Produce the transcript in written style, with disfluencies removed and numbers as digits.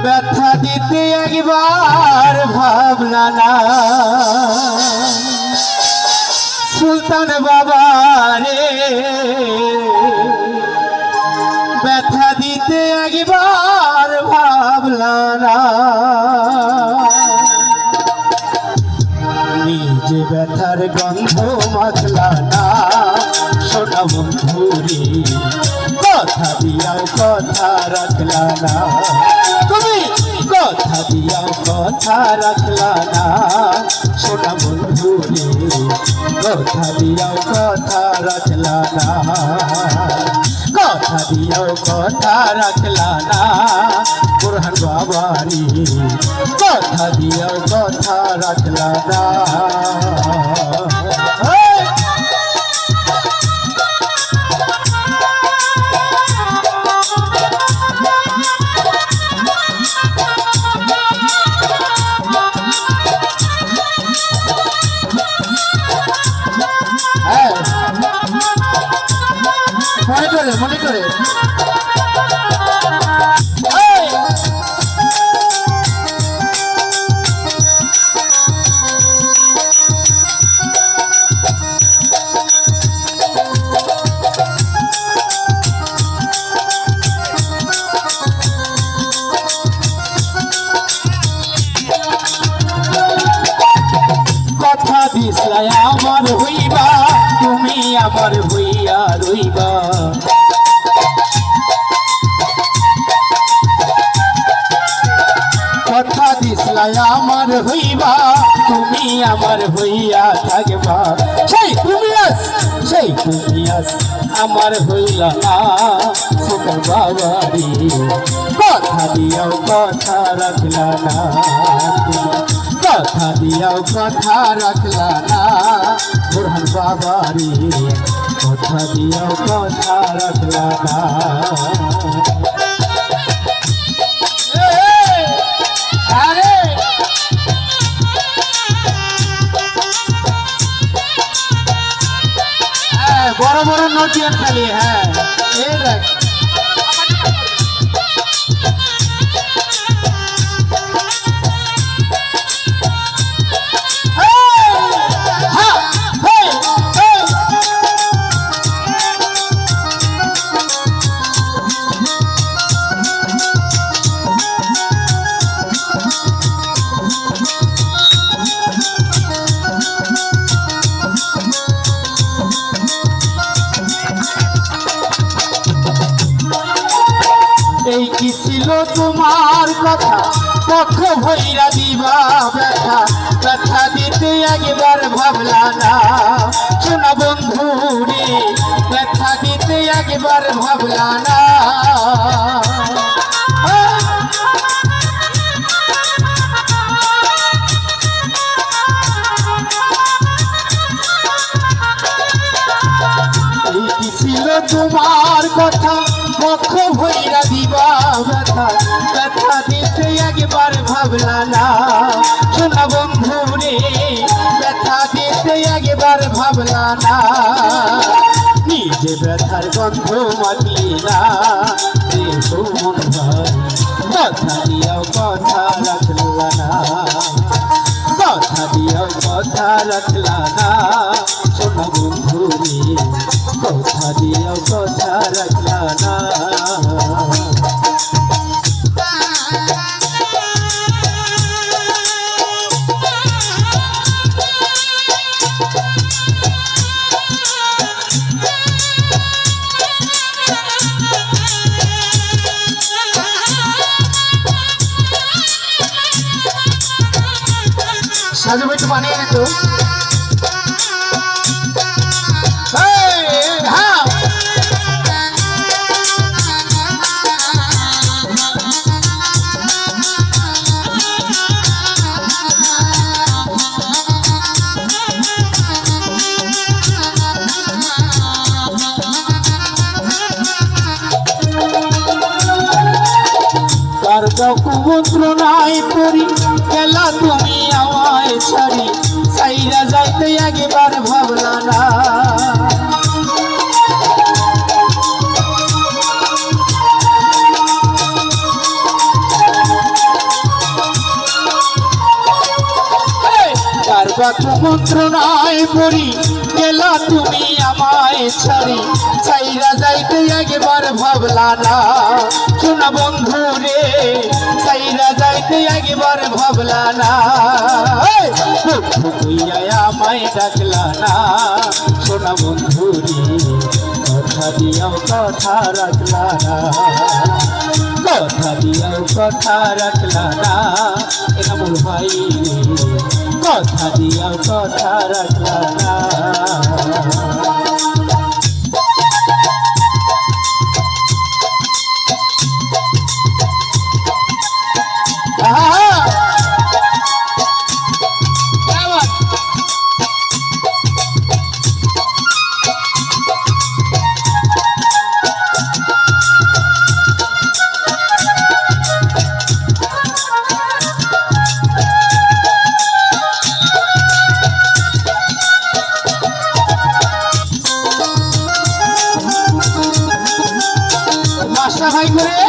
ব্যথা দিতে একবার ভাবলা না সুলতান বাবা রে, ব্যথা দিতে একবার ভাবলা না, নিজে ব্যথার গন্ধ মাখলা না সোনা বন্ধুরে, কথা দিয়াও কথা রাখলা না, তুমি কথা দিয়াও কথা রাখলা না সোনা বন্ধুরে, কথা দিয়াও কথা রাখলা না, কথা দিয়াও কথা রাখলা না বুরহান বাবারি, কথা দিয়াও কথা রাখলা না। মনে করে কথা দিসলাই আমার হইবা, তুমি আমার হইয়া রইবা, কথা দিসলাই আমার হইবা, তুমি আমার হইয়া থাকবা, সেই তুমি আস আমার হইলা না সুলতান বাবারি, কথা দিয়াও কথা রাখলা না, কথা দিয়াও কথা রাখলা না বুরহান বাবারি, কথা দিয়াও কথা রাখলা না। বড় বড় নটিয়ান খালি, হ্যাঁ এই দেখ এই কি ছিল তোমার কথা পক্ষ ভৈরা দিবা ব্যথা, ব্যথা দিতে একবার ভাবলা না সোনা বন্ধুরে, ব্যথা দিতে একবার ভাবলা না, এই কি ছিল তোমার কথা পক্ষ ভৈরা দিবা ব্যথা, ব্যথা দিতে একবার ভাবলা না সোনা বন্ধুরে, ব্যথা দিতে একবার ভাবলা না, নিজে ব্যথার গন্ধ মাখলি না মন ভাই, কথা দিয়াও কথা রাখলা না, কথা দিয়াও কথা রাখলা না সোনা বন্ধুরে, কথা দিয়াও কথা রাখলা না। সাজু ভাই একটু বানিয়ে তো কুমন্ত্রণায় পড়ি গেলা তুমি আমায় ছাড়ি, সাইরা যাইতে একবার ভাবলা না, কত মন্ত্রণায় পড়ি গেলা তুমি আমায় ছাড়ি চাইরা যাইতে একবার ভাবলা না শোনা বন্ধু রে চাইরা যাইতে একবার ভাবলা না বন্ধু কইয়া আমায় ডাকলা না শোনা বন্ধু রে কথা দিয়াও কথা রাখলা না কথা দিয়াও কথা রাখলা না এনামুল ভাই কথা দিয়াও কথা রাখলা না ভাই করে